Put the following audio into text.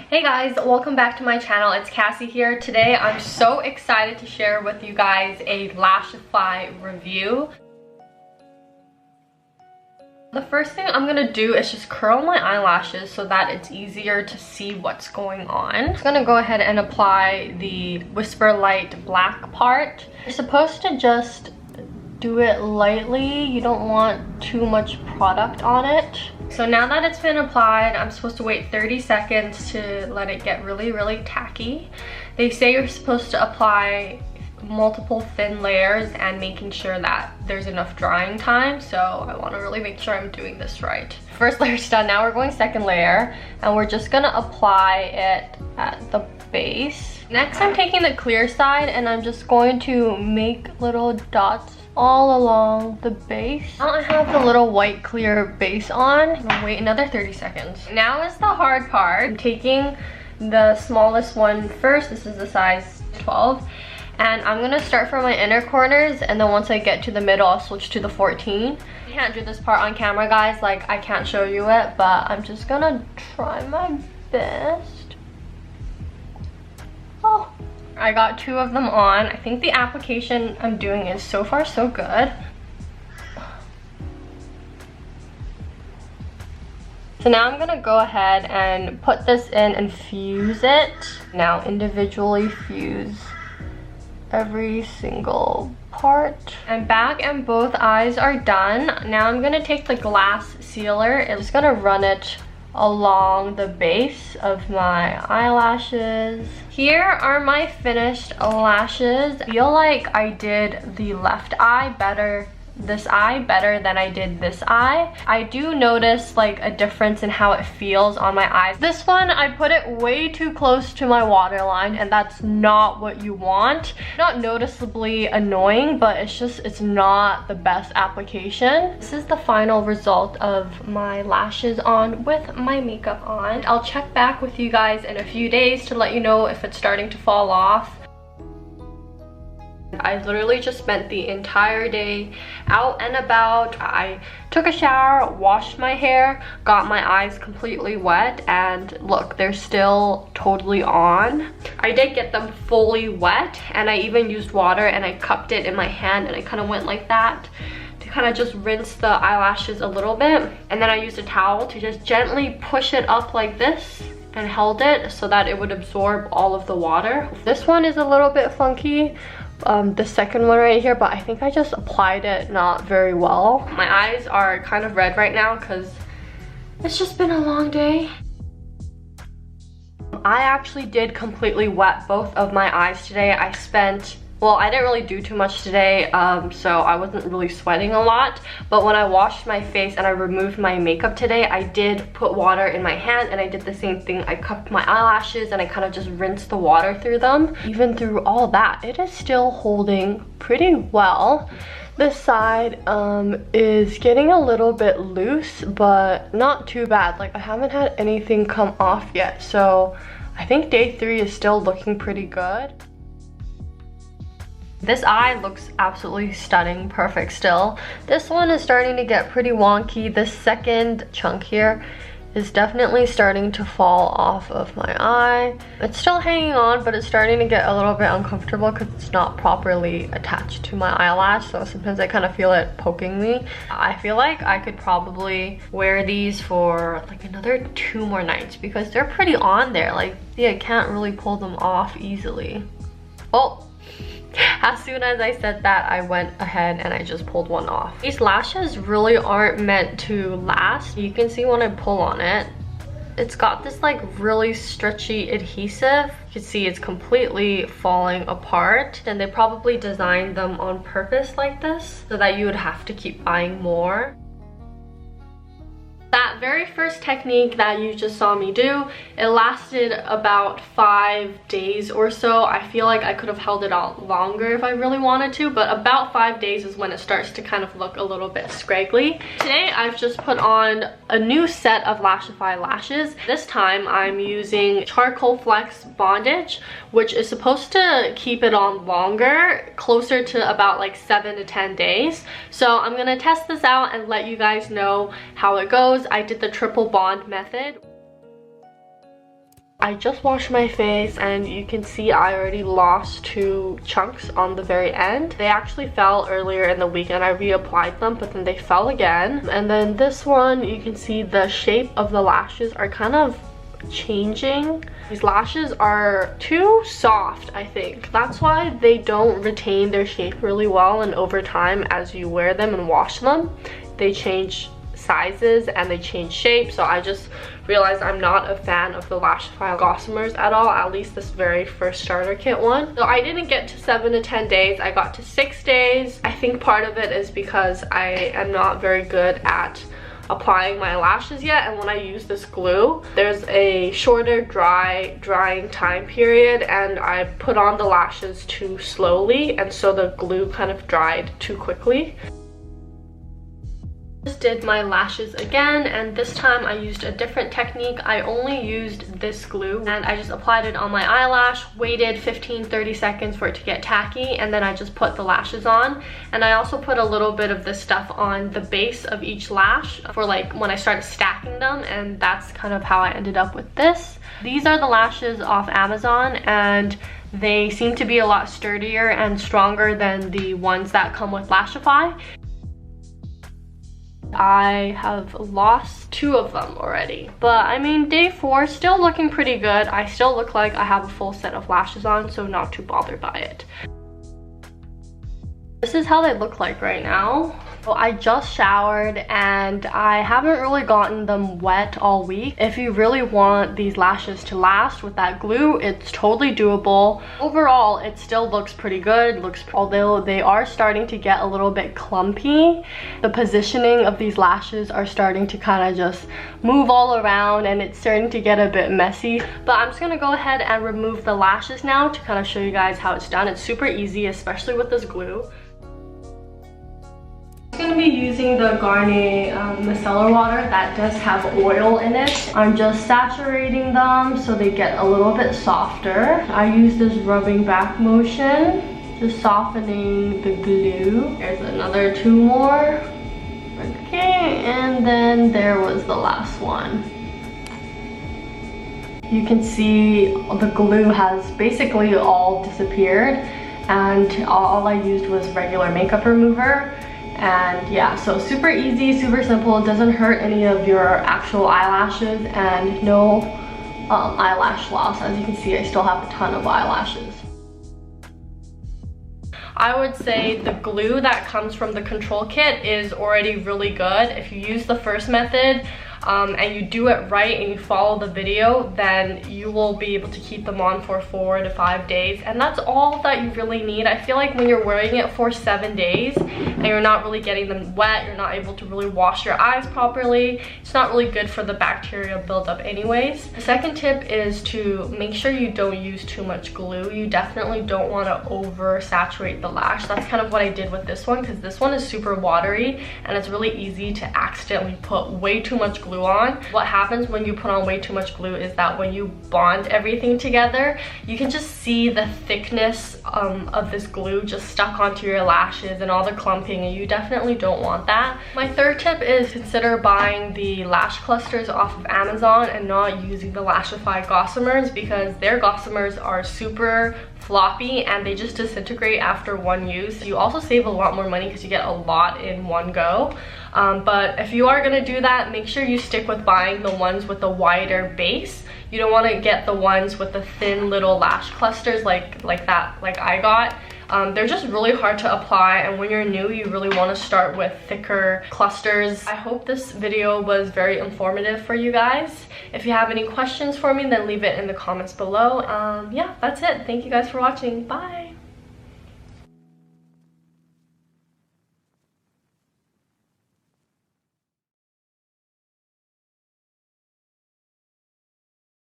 Hey guys, welcome back to my channel. It's Cassie here. Today I'm so excited to share with you guys a Lashify review. The first thing I'm gonna do is just curl my eyelashes so that it's easier to see what's going on. I'm just gonna go ahead and apply the Whisper Light black part. You're supposed to just do it lightly. You don't want too much product on it. So now that it's been applied, I'm supposed to wait 30 seconds to let it get really tacky. They say you're supposed to apply multiple thin layers and making sure that there's enough drying time, so I want to really make sure I'm doing this right. First layer's done. Now we're going second layer, and we're just gonna apply it at the base. Next, I'm taking the clear side and I'm just going to make little dots all along the base. Now I have the little white clear base on. I'm gonna wait another 30 seconds. Now is the hard part. I'm taking the smallest one first. This is the size 12. And I'm gonna start from my inner corners, and then once I get to the middle, I'll switch to the 14. I can't do this part on camera, guys. Like, I can't show you it, but I'm just gonna try my best. Oh, I got 2 of them on. I think the application I'm doing is so far so good. So now I'm gonna go ahead and put this in and fuse it. Now individually fuse every single part. I'm back and both eyes are done. Now I'm gonna take the glass sealer. I'm just gonna run it along the base of my eyelashes. Here are my finished lashes. I feel like I did the left eye better, this eye better than I did this eye. I do notice like a difference in how it feels on my eyes. This one, I put it way too close to my waterline, and that's not what you want. Not noticeably annoying, but it's not the best application. This is the final result of my lashes on with my makeup on. I'll check back with you guys in a few days to let you know if it's starting to fall off. I literally just spent the entire day out and about. I took a shower, washed my hair, got my eyes completely wet, and look, they're still totally on. I did get them fully wet, and I even used water and I cupped it in my hand, and I kind of went like that to kind of just rinse the eyelashes a little bit. And then I used a towel to just gently push it up like this and held it so that it would absorb all of the water. This one is a little bit funky, the second one right here, but I think I just applied it not very well. My eyes are kind of red right now because it's just been a long day. I actually did completely wet both of my eyes today. Well, I didn't really do too much today, so I wasn't really sweating a lot. But when I washed my face and I removed my makeup today, I did put water in my hand, and I did the same thing. I cupped my eyelashes and I kind of just rinsed the water through them. Even through all that, it is still holding pretty well. This side is getting a little bit loose, but not too bad. Like, I haven't had anything come off yet, so I think day 3 is still looking pretty good. This eye looks absolutely stunning, perfect still. This one is starting to get pretty wonky. This second chunk here is definitely starting to fall off of my eye. It's still hanging on, but it's starting to get a little bit uncomfortable because it's not properly attached to my eyelash, so sometimes I kind of feel it poking me. I feel like I could probably wear these for like another 2 more nights because they're pretty on there. Like, see, I can't really pull them off easily. Oh! As soon as I said that, I went ahead and I just pulled one off. These lashes really aren't meant to last. You can see when I pull on it, it's got this like really stretchy adhesive. You can see it's completely falling apart, and they probably designed them on purpose like this so that you would have to keep buying more. That very first technique that you just saw me do, it lasted about 5 days or so. I feel like I could have held it out longer if I really wanted to, but about 5 days is when it starts to kind of look a little bit scraggly. Today I've just put on a new set of Lashify lashes. This time I'm using Charcoal Flex Bondage, which is supposed to keep it on longer, closer to about like 7 to 10 days. So I'm gonna test this out and let you guys know how it goes. I did the triple bond method. I just washed my face and you can see I already lost 2 chunks on the very end. They actually fell earlier in the week and I reapplied them, but then they fell again. And then this one, you can see the shape of the lashes are kind of changing. These lashes are too soft, I think. That's why they don't retain their shape really well, and over time as you wear them and wash them, they change sizes and they change shape. So I just realized I'm not a fan of the Lashify Gossamers at all, at least this very first starter kit one. So I didn't get to 7 to 10 days, I got to 6 days. I think part of it is because I am not very good at applying my lashes yet, and when I use this glue, there's a shorter drying time period, and I put on the lashes too slowly, and so the glue kind of dried too quickly. Just did my lashes again, and this time I used a different technique. I only used this glue and I just applied it on my eyelash, waited 15-30 seconds for it to get tacky, and then I just put the lashes on. And I also put a little bit of this stuff on the base of each lash for like when I started stacking them, and that's kind of how I ended up with this. These are the lashes off Amazon, and they seem to be a lot sturdier and stronger than the ones that come with Lashify. I have lost 2 of them already, but I mean, day 4 still looking pretty good. I still look like I have a full set of lashes on, so not too bothered by it. This is how they look like right now. So I just showered and I haven't really gotten them wet all week. If you really want these lashes to last with that glue, it's totally doable. Overall, it still looks pretty good. Although they are starting to get a little bit clumpy. The positioning of these lashes are starting to kind of just move all around, and it's starting to get a bit messy. But I'm just gonna go ahead and remove the lashes now to kind of show you guys how it's done. It's super easy, especially with this glue. I'm going to be using the Garnier micellar water that does have oil in it. I'm just saturating them so they get a little bit softer. I use this rubbing back motion, just softening the glue. There's another 2 more. Okay, and then there was the last one. You can see the glue has basically all disappeared, and all I used was regular makeup remover. And yeah, so super easy, super simple. It doesn't hurt any of your actual eyelashes, and no eyelash loss. As you can see, I still have a ton of eyelashes. I would say the glue that comes from the control kit is already really good. If you use the first method and you do it right and you follow the video, then you will be able to keep them on for 4 to 5 days, and that's all that you really need. I feel like when you're wearing it for 7 days and you're not really getting them wet, you're not able to really wash your eyes properly, it's not really good for the bacterial buildup anyways. The second tip is to make sure you don't use too much glue. You definitely don't want to over saturate the lash. That's kind of what I did with this one, because this one is super watery and it's really easy to accidentally put way too much glue on. What happens when you put on way too much glue is that when you bond everything together, you can just see the thickness of this glue just stuck onto your lashes and all the clumping, and you definitely don't want that. My third tip is consider buying the lash clusters off of Amazon and not using the Lashify Gossamers, because their Gossamers are super floppy and they just disintegrate after 1 use. You also save a lot more money because you get a lot in one go. But if you are going to do that, make sure you stick with buying the ones with the wider base. You don't want to get the ones with the thin little lash clusters like I got. They're just really hard to apply, and when you're new, you really want to start with thicker clusters. I hope this video was very informative for you guys. If you have any questions for me, then leave it in the comments below. Yeah, that's it. Thank you guys for watching. Bye!